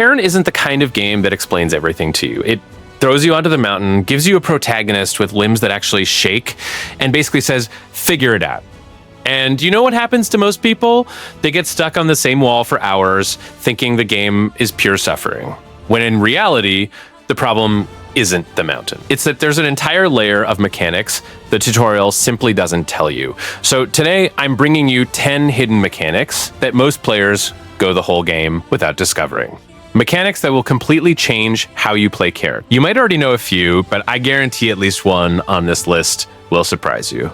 Cairn isn't the kind of game that explains everything to you. It throws you onto the mountain, gives you a protagonist with limbs that actually shake, and basically says, figure it out. And you know what happens to most people? They get stuck on the same wall for hours, thinking the game is pure suffering. When in reality, the problem isn't the mountain. It's that there's an entire layer of mechanics the tutorial simply doesn't tell you. So today, I'm bringing you 10 hidden mechanics that most players go the whole game without discovering. Mechanics that will completely change how you play Cairn. You might already know a few, but I guarantee at least one on this list will surprise you.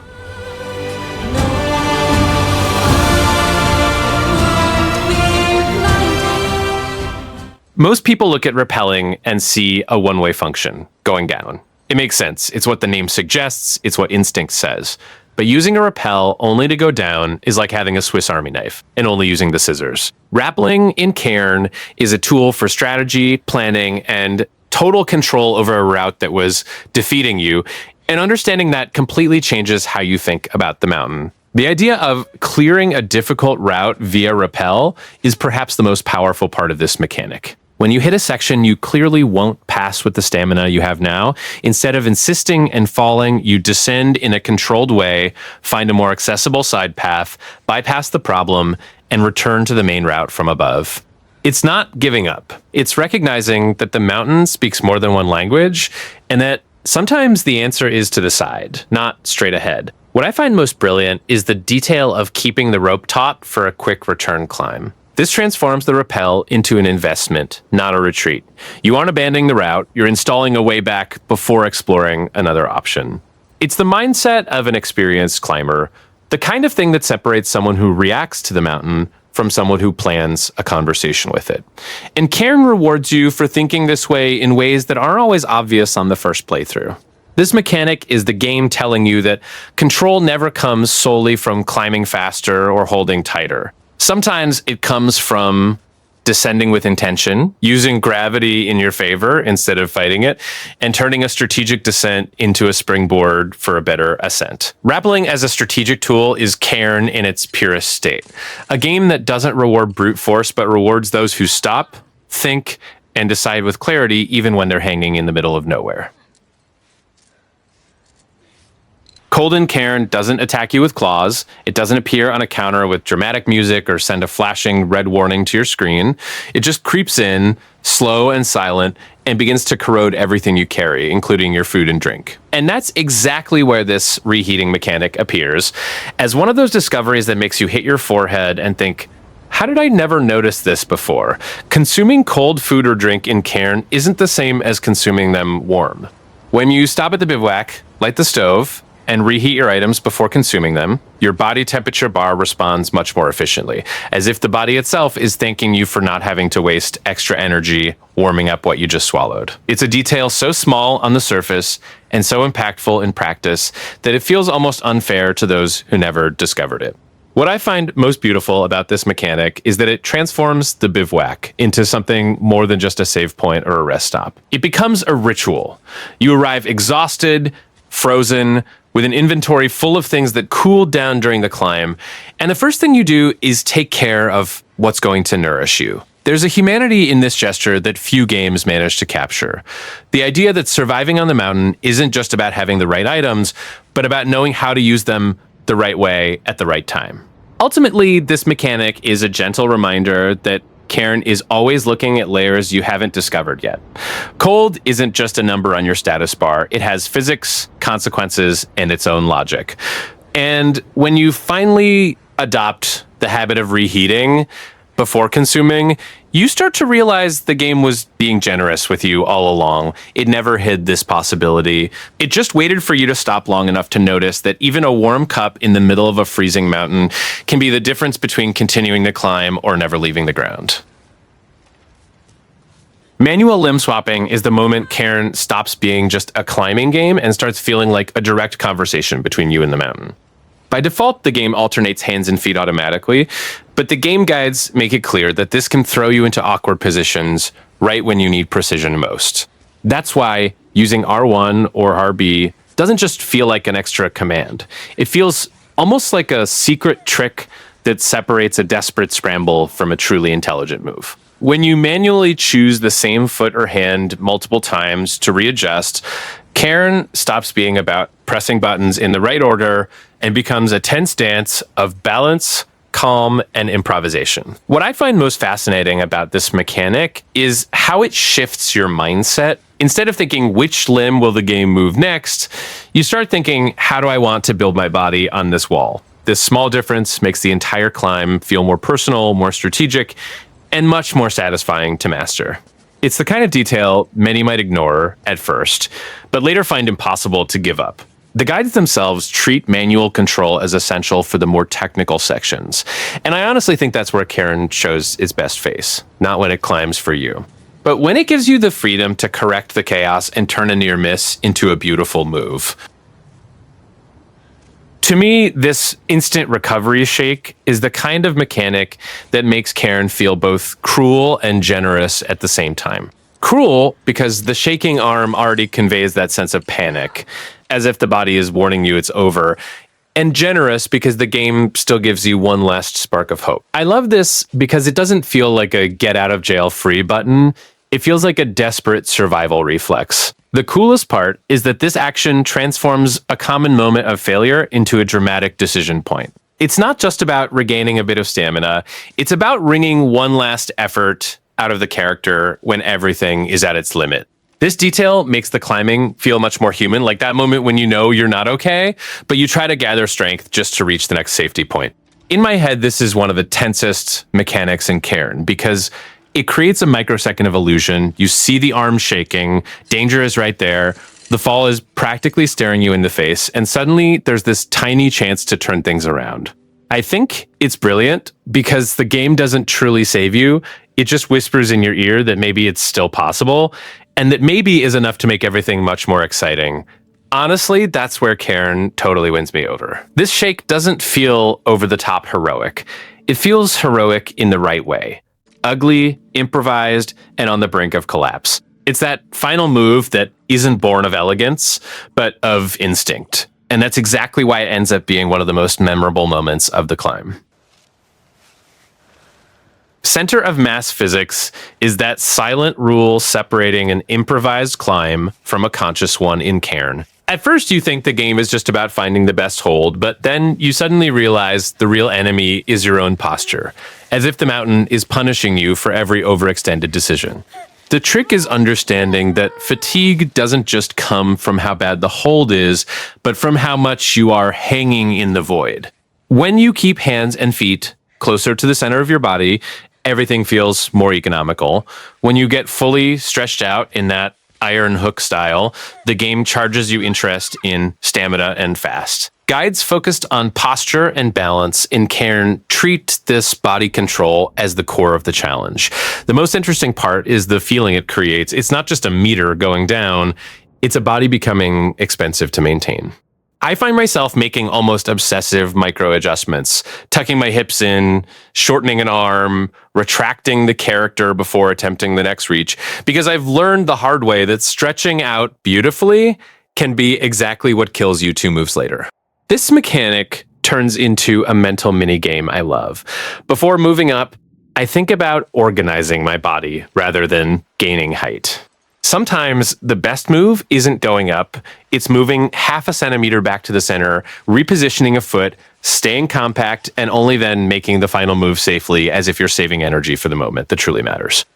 Most people look at rappelling and see a one-way function, going down. It makes sense. It's what the name suggests. It's what instinct says. But using a rappel only to go down is like having a Swiss Army knife and only using the scissors. Rappelling in Cairn is a tool for strategy, planning, and total control over a route that was defeating you. And understanding that completely changes how you think about the mountain. The idea of clearing a difficult route via rappel is perhaps the most powerful part of this mechanic. When you hit a section you clearly won't pass with the stamina you have now, instead of insisting and falling, you descend in a controlled way, find a more accessible side path, bypass the problem, and return to the main route from above. It's not giving up. It's recognizing that the mountain speaks more than one language, and that sometimes the answer is to the side, not straight ahead. What I find most brilliant is the detail of keeping the rope taut for a quick return climb. This transforms the rappel into an investment, not a retreat. You aren't abandoning the route, you're installing a way back before exploring another option. It's the mindset of an experienced climber, the kind of thing that separates someone who reacts to the mountain from someone who plans a conversation with it. And Cairn rewards you for thinking this way in ways that aren't always obvious on the first playthrough. This mechanic is the game telling you that control never comes solely from climbing faster or holding tighter. Sometimes it comes from descending with intention, using gravity in your favor instead of fighting it, and turning a strategic descent into a springboard for a better ascent. Rappelling as a strategic tool is Cairn in its purest state. A game that doesn't reward brute force, but rewards those who stop, think, and decide with clarity even when they're hanging in the middle of nowhere. Golden Cairn doesn't attack you with claws, it doesn't appear on a counter with dramatic music or send a flashing red warning to your screen. It just creeps in, slow and silent, and begins to corrode everything you carry, including your food and drink. And that's exactly where this reheating mechanic appears, as one of those discoveries that makes you hit your forehead and think, how did I never notice this before? Consuming cold food or drink in Cairn isn't the same as consuming them warm. When you stop at the bivouac, light the stove, and reheat your items before consuming them, your body temperature bar responds much more efficiently, as if the body itself is thanking you for not having to waste extra energy warming up what you just swallowed. It's a detail so small on the surface and so impactful in practice that it feels almost unfair to those who never discovered it. What I find most beautiful about this mechanic is that it transforms the bivouac into something more than just a save point or a rest stop. It becomes a ritual. You arrive exhausted, frozen, with an inventory full of things that cooled down during the climb, and the first thing you do is take care of what's going to nourish you. There's a humanity in this gesture that few games manage to capture. The idea that surviving on the mountain isn't just about having the right items, but about knowing how to use them the right way at the right time. Ultimately, this mechanic is a gentle reminder that Cairn is always looking at layers you haven't discovered yet. Cold isn't just a number on your status bar. It has physics, consequences, and its own logic. And when you finally adopt the habit of reheating before consuming, you start to realize the game was being generous with you all along. It never hid this possibility. It just waited for you to stop long enough to notice that even a warm cup in the middle of a freezing mountain can be the difference between continuing to climb or never leaving the ground. Manual limb swapping is the moment Cairn stops being just a climbing game and starts feeling like a direct conversation between you and the mountain. By default, the game alternates hands and feet automatically, but the game guides make it clear that this can throw you into awkward positions right when you need precision most. That's why using R1 or RB doesn't just feel like an extra command. It feels almost like a secret trick that separates a desperate scramble from a truly intelligent move. When you manually choose the same foot or hand multiple times to readjust, Cairn stops being about pressing buttons in the right order and becomes a tense dance of balance, calm, and improvisation. What I find most fascinating about this mechanic is how it shifts your mindset. Instead of thinking, which limb will the game move next, you start thinking, how do I want to build my body on this wall? This small difference makes the entire climb feel more personal, more strategic, and much more satisfying to master. It's the kind of detail many might ignore at first, but later find impossible to give up. The guides themselves treat manual control as essential for the more technical sections, and I honestly think that's where Cairn shows its best face, not when it climbs for you. But when it gives you the freedom to correct the chaos and turn a near miss into a beautiful move. To me, this instant recovery shake is the kind of mechanic that makes Cairn feel both cruel and generous at the same time. Cruel because the shaking arm already conveys that sense of panic, as if the body is warning you it's over. And generous because the game still gives you one last spark of hope. I love this because it doesn't feel like a get out of jail free button. It feels like a desperate survival reflex. The coolest part is that this action transforms a common moment of failure into a dramatic decision point. It's not just about regaining a bit of stamina, it's about wringing one last effort out of the character when everything is at its limit. This detail makes the climbing feel much more human, like that moment when you know you're not okay, but you try to gather strength just to reach the next safety point. In my head, this is one of the tensest mechanics in Cairn because it creates a microsecond of illusion. You see the arm shaking, danger is right there, the fall is practically staring you in the face, and suddenly there's this tiny chance to turn things around. I think it's brilliant because the game doesn't truly save you. It just whispers in your ear that maybe it's still possible, and that maybe is enough to make everything much more exciting. Honestly, that's where Cairn totally wins me over. This shake doesn't feel over-the-top heroic. It feels heroic in the right way. Ugly, improvised, and on the brink of collapse. It's that final move that isn't born of elegance, but of instinct. And that's exactly why it ends up being one of the most memorable moments of the climb. Center of mass physics is that silent rule separating an improvised climb from a conscious one in Cairn. At first, you think the game is just about finding the best hold, but then you suddenly realize the real enemy is your own posture, as if the mountain is punishing you for every overextended decision. The trick is understanding that fatigue doesn't just come from how bad the hold is, but from how much you are hanging in the void. When you keep hands and feet closer to the center of your body, everything feels more economical. When you get fully stretched out in that iron hook style, the game charges you interest in stamina and fast. Guides focused on posture and balance in Cairn treat this body control as the core of the challenge. The most interesting part is the feeling it creates. It's not just a meter going down, it's a body becoming expensive to maintain. I find myself making almost obsessive micro adjustments, tucking my hips in, shortening an arm, retracting the character before attempting the next reach, because I've learned the hard way that stretching out beautifully can be exactly what kills you 2 moves later. This mechanic turns into a mental minigame I love. Before moving up, I think about organizing my body rather than gaining height. Sometimes the best move isn't going up, it's moving half a centimeter back to the center, repositioning a foot, staying compact, and only then making the final move safely as if you're saving energy for the moment that truly matters.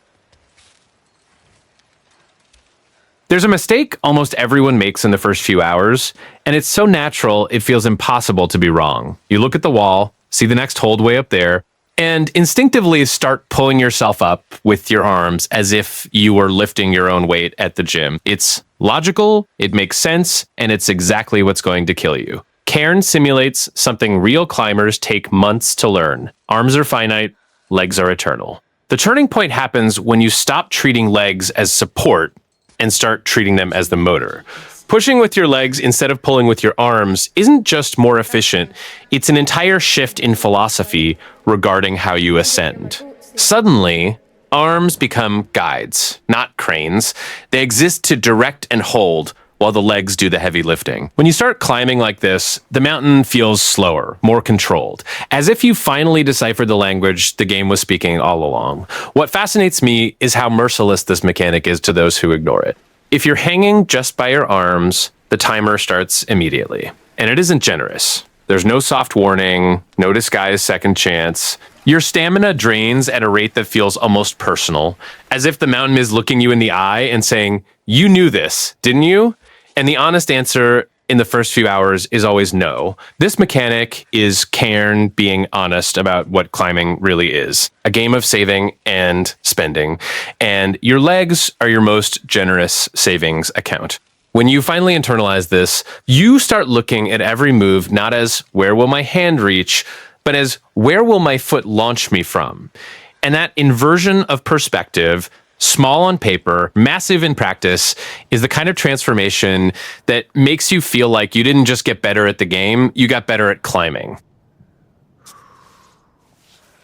There's a mistake almost everyone makes in the first few hours, and it's so natural it feels impossible to be wrong. You look at the wall, see the next hold way up there, and instinctively start pulling yourself up with your arms as if you were lifting your own weight at the gym. It's logical, it makes sense, and it's exactly what's going to kill you. Cairn simulates something real climbers take months to learn. Arms are finite, legs are eternal. The turning point happens when you stop treating legs as support and start treating them as the motor. Pushing with your legs instead of pulling with your arms isn't just more efficient, it's an entire shift in philosophy regarding how you ascend. Suddenly, arms become guides, not cranes. They exist to direct and hold, while the legs do the heavy lifting. When you start climbing like this, the mountain feels slower, more controlled, as if you finally deciphered the language the game was speaking all along. What fascinates me is how merciless this mechanic is to those who ignore it. If you're hanging just by your arms, the timer starts immediately. And it isn't generous. There's no soft warning, no disguised second chance. Your stamina drains at a rate that feels almost personal, as if the mountain is looking you in the eye and saying, "You knew this, didn't you?" And the honest answer in the first few hours is always no. This mechanic is Cairn being honest about what climbing really is. A game of saving and spending. And your legs are your most generous savings account. When you finally internalize this, you start looking at every move not as where will my hand reach, but as where will my foot launch me from? And that inversion of perspective, small on paper, massive in practice, is the kind of transformation that makes you feel like you didn't just get better at the game, you got better at climbing.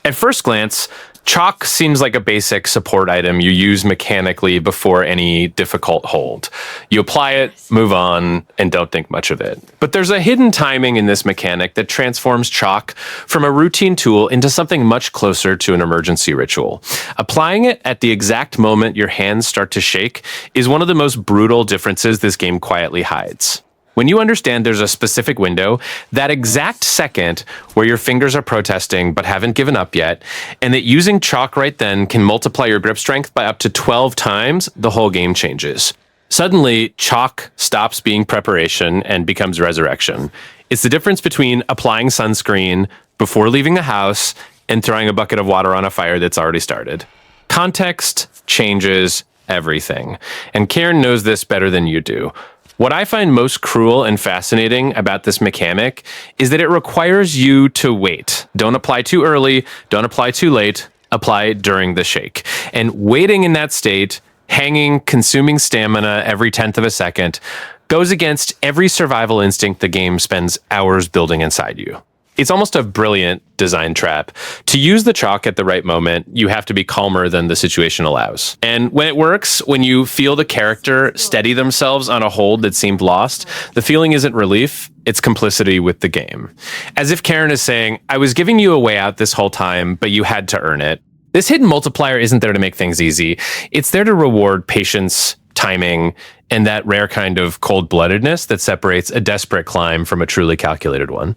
At first glance, chalk seems like a basic support item you use mechanically before any difficult hold. You apply it, move on, and don't think much of it. But there's a hidden timing in this mechanic that transforms chalk from a routine tool into something much closer to an emergency ritual. Applying it at the exact moment your hands start to shake is one of the most brutal differences this game quietly hides. When you understand there's a specific window, that exact second where your fingers are protesting but haven't given up yet, and that using chalk right then can multiply your grip strength by up to 12 times, the whole game changes. Suddenly, chalk stops being preparation and becomes resurrection. It's the difference between applying sunscreen before leaving the house and throwing a bucket of water on a fire that's already started. Context changes everything, and Cairn knows this better than you do. What I find most cruel and fascinating about this mechanic is that it requires you to wait. Don't apply too early, don't apply too late, apply during the shake. And waiting in that state, hanging, consuming stamina every 10th of a second, goes against every survival instinct the game spends hours building inside you. It's almost a brilliant design trap. To use the chalk at the right moment, you have to be calmer than the situation allows. And when it works, when you feel the character steady themselves on a hold that seemed lost, the feeling isn't relief, it's complicity with the game. As if Cairn is saying, I was giving you a way out this whole time, but you had to earn it. This hidden multiplier isn't there to make things easy. It's there to reward patience, timing, and that rare kind of cold-bloodedness that separates a desperate climb from a truly calculated one.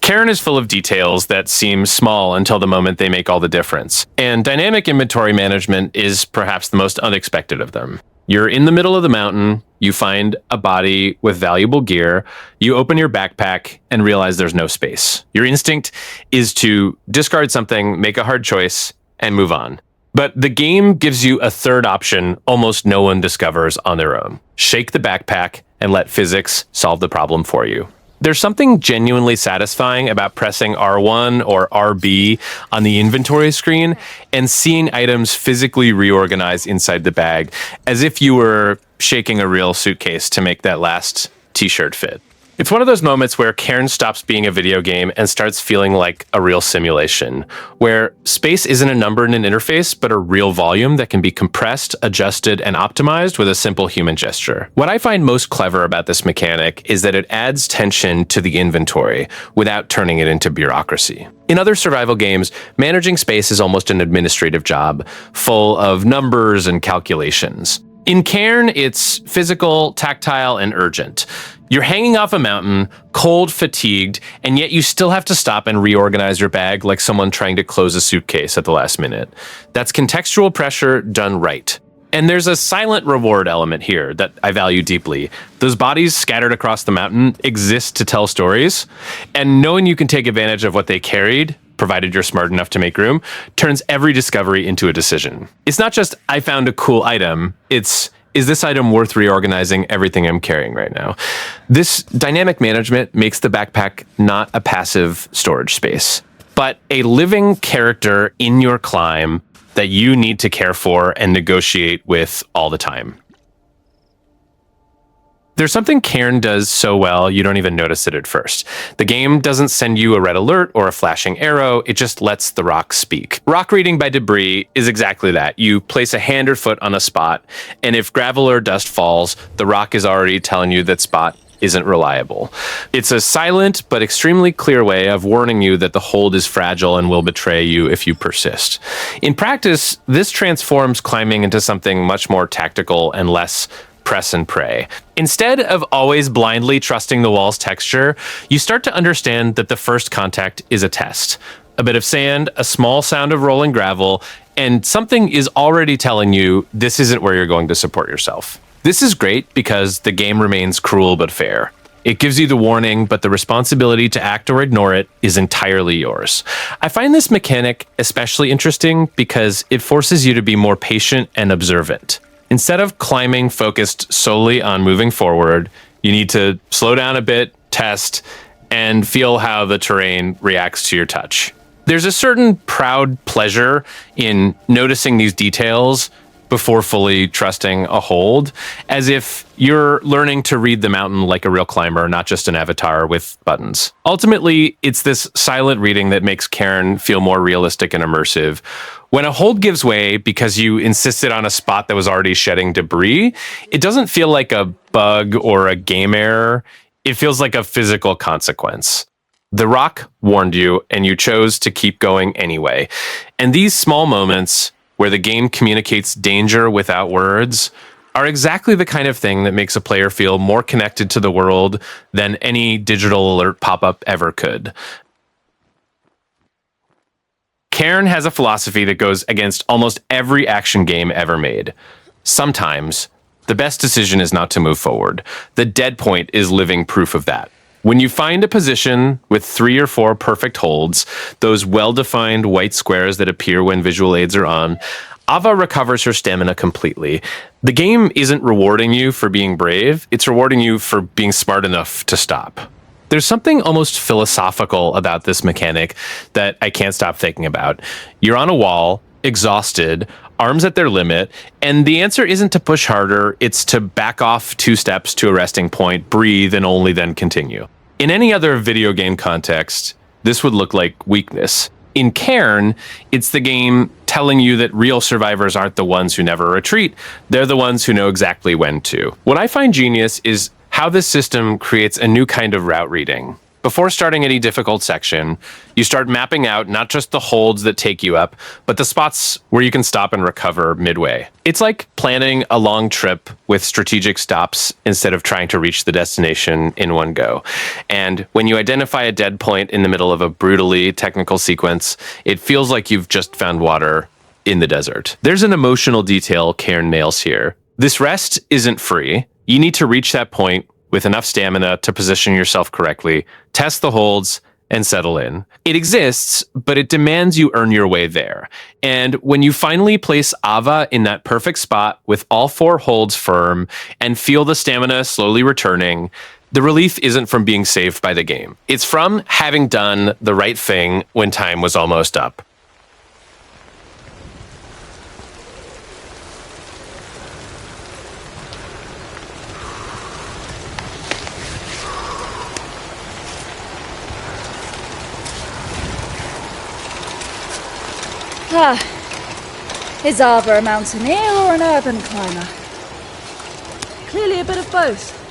Cairn is full of details that seem small until the moment they make all the difference, and dynamic inventory management is perhaps the most unexpected of them. You're in the middle of the mountain, you find a body with valuable gear, you open your backpack and realize there's no space. Your instinct is to discard something, make a hard choice, and move on. But the game gives you a third option almost no one discovers on their own. Shake the backpack and let physics solve the problem for you. There's something genuinely satisfying about pressing R1 or RB on the inventory screen and seeing items physically reorganize inside the bag, as if you were shaking a real suitcase to make that last t-shirt fit. It's one of those moments where Cairn stops being a video game and starts feeling like a real simulation, where space isn't a number in an interface, but a real volume that can be compressed, adjusted, and optimized with a simple human gesture. What I find most clever about this mechanic is that it adds tension to the inventory without turning it into bureaucracy. In other survival games, managing space is almost an administrative job, full of numbers and calculations. In Cairn, it's physical, tactile, and urgent. You're hanging off a mountain, cold, fatigued, and yet you still have to stop and reorganize your bag like someone trying to close a suitcase at the last minute. That's contextual pressure done right. And there's a silent reward element here that I value deeply. Those bodies scattered across the mountain exist to tell stories, and knowing you can take advantage of what they carried, provided you're smart enough to make room, turns every discovery into a decision. It's not just, I found a cool item, it's, is this item worth reorganizing everything I'm carrying right now? This dynamic management makes the backpack not a passive storage space, but a living character in your climb that you need to care for and negotiate with all the time. There's something Cairn does so well, you don't even notice it at first. The game doesn't send you a red alert or a flashing arrow, it just lets the rock speak. Rock reading by debris is exactly that. You place a hand or foot on a spot, and if gravel or dust falls, the rock is already telling you that spot isn't reliable. It's a silent but extremely clear way of warning you that the hold is fragile and will betray you if you persist. In practice, this transforms climbing into something much more tactical and less press and pray. Instead of always blindly trusting the wall's texture, you start to understand that the first contact is a test. A bit of sand, a small sound of rolling gravel, and something is already telling you this isn't where you're going to support yourself. This is great because the game remains cruel but fair. It gives you the warning, but the responsibility to act or ignore it is entirely yours. I find this mechanic especially interesting because it forces you to be more patient and observant. Instead of climbing focused solely on moving forward, you need to slow down a bit, test, and feel how the terrain reacts to your touch. There's a certain proud pleasure in noticing these details before fully trusting a hold, as if you're learning to read the mountain like a real climber, not just an avatar with buttons. Ultimately, it's this silent reading that makes Cairn feel more realistic and immersive. When a hold gives way because you insisted on a spot that was already shedding debris, it doesn't feel like a bug or a game error. It feels like a physical consequence. The rock warned you, and you chose to keep going anyway. And these small moments where the game communicates danger without words are exactly the kind of thing that makes a player feel more connected to the world than any digital alert pop-up ever could. Cairn has a philosophy that goes against almost every action game ever made. Sometimes, the best decision is not to move forward. The dead point is living proof of that. When you find a position with 3 or 4 perfect holds, those well-defined white squares that appear when visual aids are on, Ava recovers her stamina completely. The game isn't rewarding you for being brave, it's rewarding you for being smart enough to stop. There's something almost philosophical about this mechanic that I can't stop thinking about. You're on a wall, exhausted, arms at their limit, and the answer isn't to push harder, it's to back off 2 steps to a resting point, breathe, and only then continue. In any other video game context, this would look like weakness. In Cairn, it's the game telling you that real survivors aren't the ones who never retreat, they're the ones who know exactly when to. What I find genius is how this system creates a new kind of route reading. Before starting any difficult section, you start mapping out not just the holds that take you up, but the spots where you can stop and recover midway. It's like planning a long trip with strategic stops instead of trying to reach the destination in one go. And when you identify a dead point in the middle of a brutally technical sequence, it feels like you've just found water in the desert. There's an emotional detail Cairn nails here. This rest isn't free. You need to reach that point with enough stamina to position yourself correctly, test the holds, and settle in. It exists, but it demands you earn your way there. And when you finally place Ava in that perfect spot with all 4 holds firm and feel the stamina slowly returning, the relief isn't from being saved by the game. It's from having done the right thing when time was almost up. Is Ava a mountaineer or an urban climber? Clearly a bit of both.